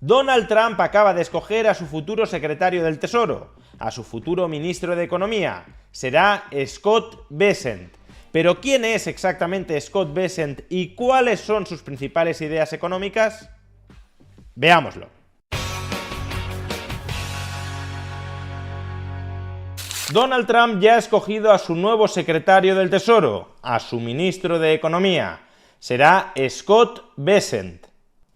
Donald Trump acaba de escoger a su futuro secretario del Tesoro, a su futuro ministro de Economía. Será Scott Bessent. ¿Pero quién es exactamente Scott Bessent y cuáles son sus principales ideas económicas? Veámoslo. Donald Trump ya ha escogido a su nuevo secretario del Tesoro, a su ministro de Economía. Será Scott Bessent.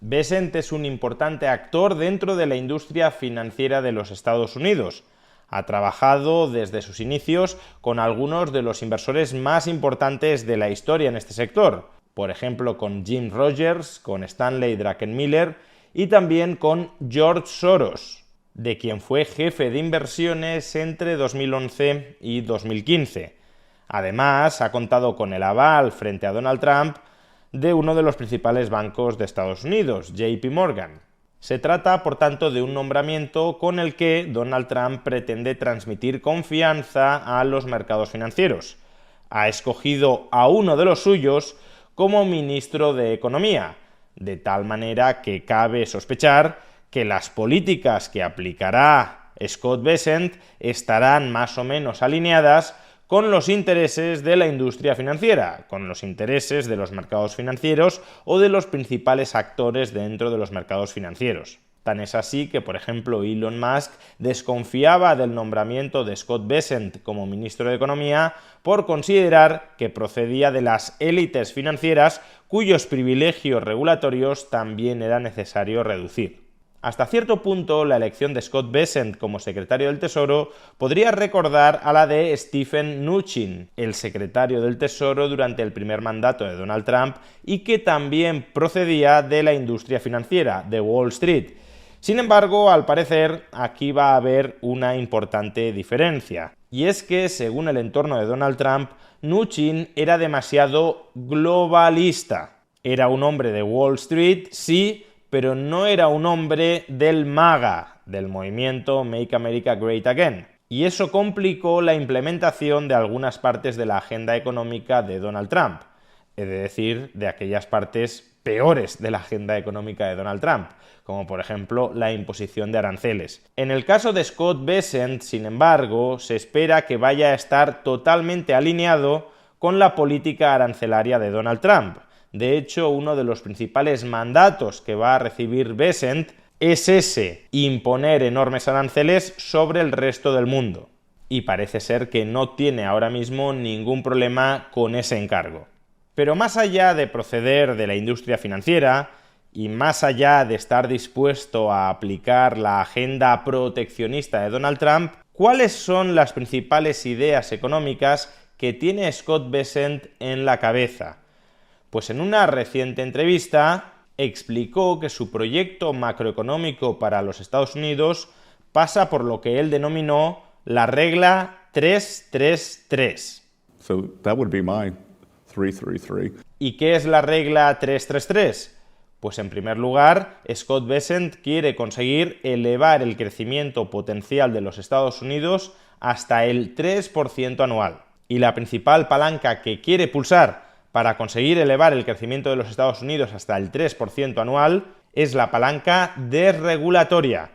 Bessent es un importante actor dentro de la industria financiera de los Estados Unidos. Ha trabajado desde sus inicios con algunos de los inversores más importantes de la historia en este sector. Por ejemplo, con Jim Rogers, con Stanley Druckenmiller y también con George Soros, de quien fue jefe de inversiones entre 2011 y 2015. Además, ha contado con el aval frente a Donald Trump de uno de los principales bancos de Estados Unidos, JP Morgan. Se trata, por tanto, de un nombramiento con el que Donald Trump pretende transmitir confianza a los mercados financieros. Ha escogido a uno de los suyos como ministro de Economía, de tal manera que cabe sospechar que las políticas que aplicará Scott Bessent estarán más o menos alineadas con los intereses de la industria financiera, con los intereses de los mercados financieros o de los principales actores dentro de los mercados financieros. Tan es así que, por ejemplo, Elon Musk desconfiaba del nombramiento de Scott Bessent como ministro de Economía por considerar que procedía de las élites financieras cuyos privilegios regulatorios también era necesario reducir. Hasta cierto punto, la elección de Scott Bessent como secretario del Tesoro podría recordar a la de Stephen Mnuchin, el secretario del Tesoro durante el primer mandato de Donald Trump y que también procedía de la industria financiera, de Wall Street. Sin embargo, al parecer, aquí va a haber una importante diferencia. Y es que, según el entorno de Donald Trump, Mnuchin era demasiado globalista. Era un hombre de Wall Street, sí, pero no era un hombre del MAGA, del movimiento Make America Great Again. Y eso complicó la implementación de algunas partes de la agenda económica de Donald Trump. He de decir, de aquellas partes peores de la agenda económica de Donald Trump, como por ejemplo la imposición de aranceles. En el caso de Scott Bessent, sin embargo, se espera que vaya a estar totalmente alineado con la política arancelaria de Donald Trump. De hecho, uno de los principales mandatos que va a recibir Bessent es ese, imponer enormes aranceles sobre el resto del mundo. Y parece ser que no tiene ahora mismo ningún problema con ese encargo. Pero más allá de proceder de la industria financiera, y más allá de estar dispuesto a aplicar la agenda proteccionista de Donald Trump, ¿cuáles son las principales ideas económicas que tiene Scott Bessent en la cabeza? Pues en una reciente entrevista explicó que su proyecto macroeconómico para los Estados Unidos pasa por lo que él denominó la regla 333. So that would be my 333. ¿Y qué es la regla 333? Pues en primer lugar, Scott Bessent quiere conseguir elevar el crecimiento potencial de los Estados Unidos hasta el 3% anual. Y la principal palanca que quiere pulsar para conseguir elevar el crecimiento de los Estados Unidos hasta el 3% anual es la palanca desregulatoria.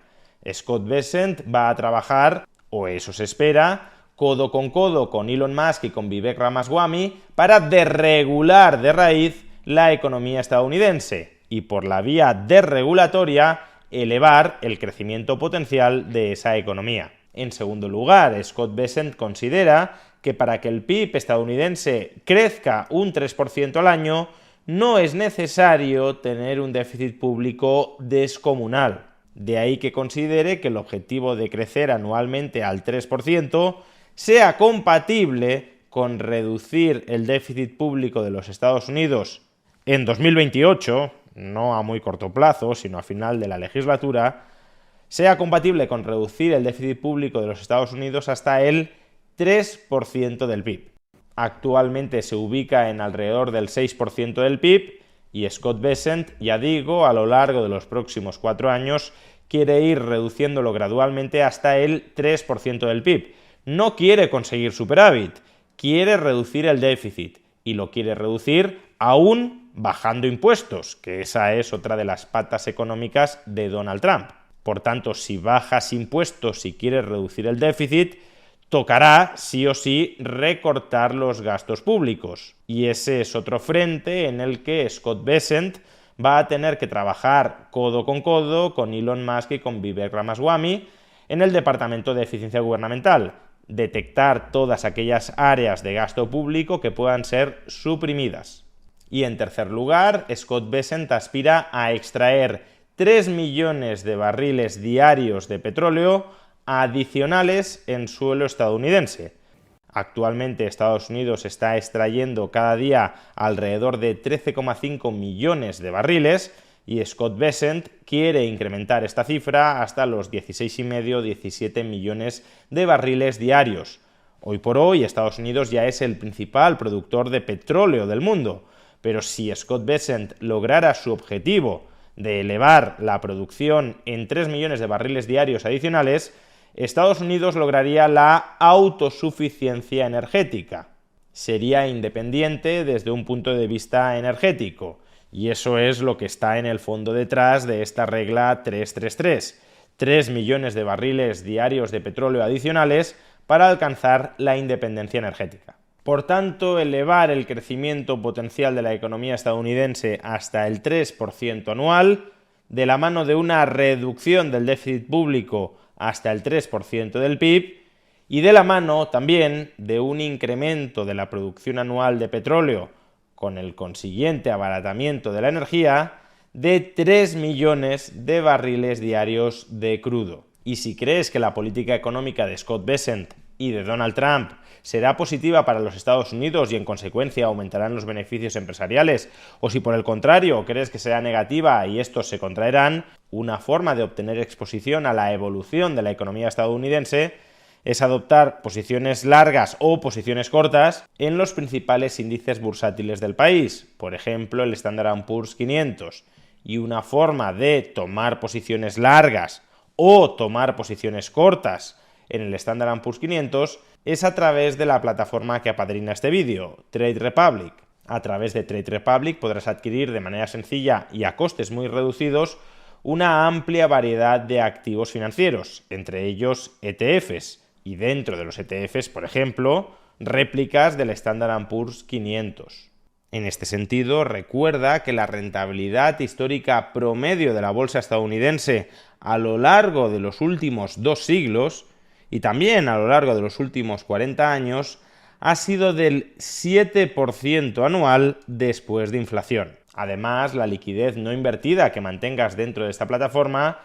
Scott Bessent va a trabajar, o eso se espera, codo con Elon Musk y con Vivek Ramaswamy para desregular de raíz la economía estadounidense y por la vía desregulatoria elevar el crecimiento potencial de esa economía. En segundo lugar, Scott Bessent considera que para que el PIB estadounidense crezca un 3% al año, no es necesario tener un déficit público descomunal. De ahí que considere que el objetivo de crecer anualmente al 3% sea compatible con reducir el déficit público de los Estados Unidos en 2028, no a muy corto plazo, sino a final de la legislatura, sea compatible con reducir el déficit público de los Estados Unidos hasta el 3% del PIB. Actualmente se ubica en alrededor del 6% del PIB y Scott Bessent, ya digo, a lo largo de los próximos 4 años quiere ir reduciéndolo gradualmente hasta el 3% del PIB. No quiere conseguir superávit, quiere reducir el déficit y lo quiere reducir aún bajando impuestos, que esa es otra de las patas económicas de Donald Trump. Por tanto, si bajas impuestos y quieres reducir el déficit, tocará sí o sí recortar los gastos públicos. Y ese es otro frente en el que Scott Bessent va a tener que trabajar codo con Elon Musk y con Vivek Ramaswamy en el Departamento de Eficiencia Gubernamental, detectar todas aquellas áreas de gasto público que puedan ser suprimidas. Y en tercer lugar, Scott Bessent aspira a extraer 3 millones de barriles diarios de petróleo adicionales en suelo estadounidense. Actualmente Estados Unidos está extrayendo cada día alrededor de 13,5 millones de barriles y Scott Bessent quiere incrementar esta cifra hasta los 16,5-17 millones de barriles diarios. Hoy por hoy Estados Unidos ya es el principal productor de petróleo del mundo, pero si Scott Bessent lograra su objetivo de elevar la producción en 3 millones de barriles diarios adicionales, Estados Unidos lograría la autosuficiencia energética. Sería independiente desde un punto de vista energético. Y eso es lo que está en el fondo detrás de esta regla 333. 3 millones de barriles diarios de petróleo adicionales para alcanzar la independencia energética. Por tanto, elevar el crecimiento potencial de la economía estadounidense hasta el 3% anual, de la mano de una reducción del déficit público hasta el 3% del PIB, y de la mano también de un incremento de la producción anual de petróleo con el consiguiente abaratamiento de la energía, de 3 millones de barriles diarios de crudo. Y si crees que la política económica de Scott Bessent y de Donald Trump será positiva para los Estados Unidos y en consecuencia aumentarán los beneficios empresariales, o si por el contrario crees que será negativa y estos se contraerán, una forma de obtener exposición a la evolución de la economía estadounidense es adoptar posiciones largas o posiciones cortas en los principales índices bursátiles del país, por ejemplo el Standard & Poor's 500, y una forma de tomar posiciones largas o tomar posiciones cortas en el Standard & Poor's 500 es a través de la plataforma que apadrina este vídeo, Trade Republic. A través de Trade Republic podrás adquirir de manera sencilla y a costes muy reducidos una amplia variedad de activos financieros, entre ellos ETFs, y dentro de los ETFs, por ejemplo, réplicas del Standard & Poor's 500. En este sentido, recuerda que la rentabilidad histórica promedio de la bolsa estadounidense a lo largo de los últimos 2 siglos y también a lo largo de los últimos 40 años ha sido del 7% anual después de inflación. Además, la liquidez no invertida que mantengas dentro de esta plataforma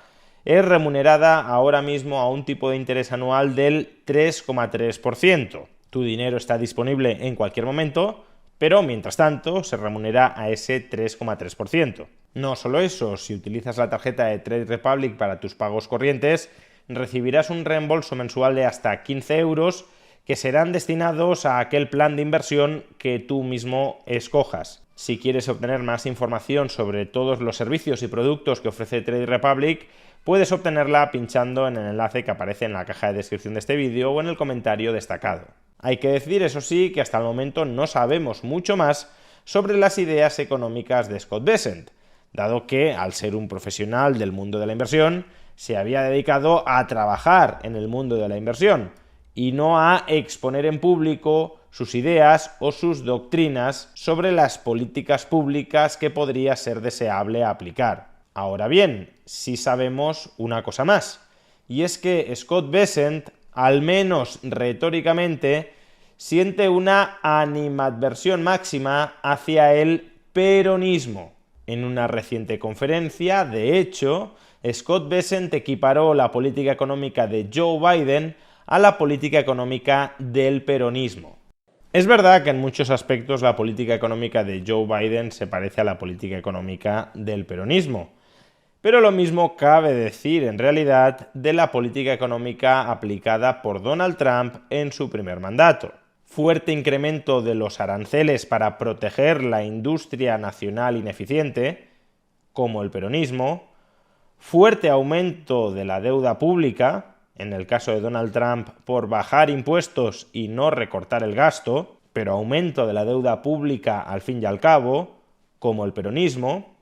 es remunerada ahora mismo a un tipo de interés anual del 3,3%. Tu dinero está disponible en cualquier momento, pero mientras tanto se remunera a ese 3,3%. No solo eso, si utilizas la tarjeta de Trade Republic para tus pagos corrientes, recibirás un reembolso mensual de hasta 15 euros que serán destinados a aquel plan de inversión que tú mismo escojas. Si quieres obtener más información sobre todos los servicios y productos que ofrece Trade Republic, puedes obtenerla pinchando en el enlace que aparece en la caja de descripción de este vídeo o en el comentario destacado. Hay que decir, eso sí, que hasta el momento no sabemos mucho más sobre las ideas económicas de Scott Bessent, dado que, al ser un profesional del mundo de la inversión, se había dedicado a trabajar en el mundo de la inversión y no a exponer en público sus ideas o sus doctrinas sobre las políticas públicas que podría ser deseable aplicar. Ahora bien, sí sabemos una cosa más, y es que Scott Bessent, al menos retóricamente, siente una animadversión máxima hacia el peronismo. En una reciente conferencia, de hecho, Scott Bessent equiparó la política económica de Joe Biden a la política económica del peronismo. Es verdad que en muchos aspectos la política económica de Joe Biden se parece a la política económica del peronismo, pero lo mismo cabe decir en realidad de la política económica aplicada por Donald Trump en su primer mandato. Fuerte incremento de los aranceles para proteger la industria nacional ineficiente, como el peronismo, fuerte aumento de la deuda pública, en el caso de Donald Trump por bajar impuestos y no recortar el gasto, pero aumento de la deuda pública al fin y al cabo, como el peronismo,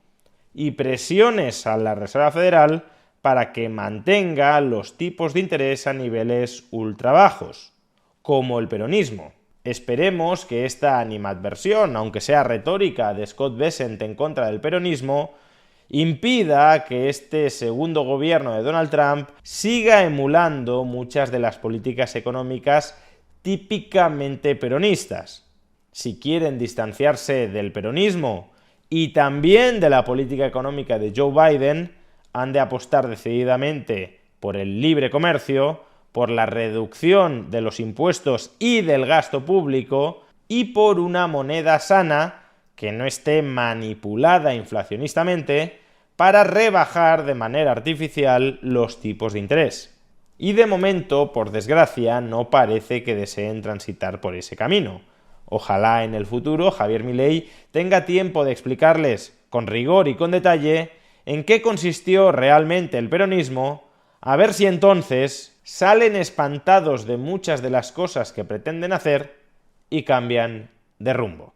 y presiones a la Reserva Federal para que mantenga los tipos de interés a niveles ultra bajos, como el peronismo. Esperemos que esta animadversión, aunque sea retórica, de Scott Bessent en contra del peronismo, impida que este segundo gobierno de Donald Trump siga emulando muchas de las políticas económicas típicamente peronistas. Si quieren distanciarse del peronismo y también de la política económica de Joe Biden, han de apostar decididamente por el libre comercio, por la reducción de los impuestos y del gasto público y por una moneda sana que no esté manipulada inflacionistamente para rebajar de manera artificial los tipos de interés. Y de momento, por desgracia, no parece que deseen transitar por ese camino. Ojalá en el futuro Javier Milei tenga tiempo de explicarles con rigor y con detalle en qué consistió realmente el peronismo, a ver si entonces salen espantados de muchas de las cosas que pretenden hacer y cambian de rumbo.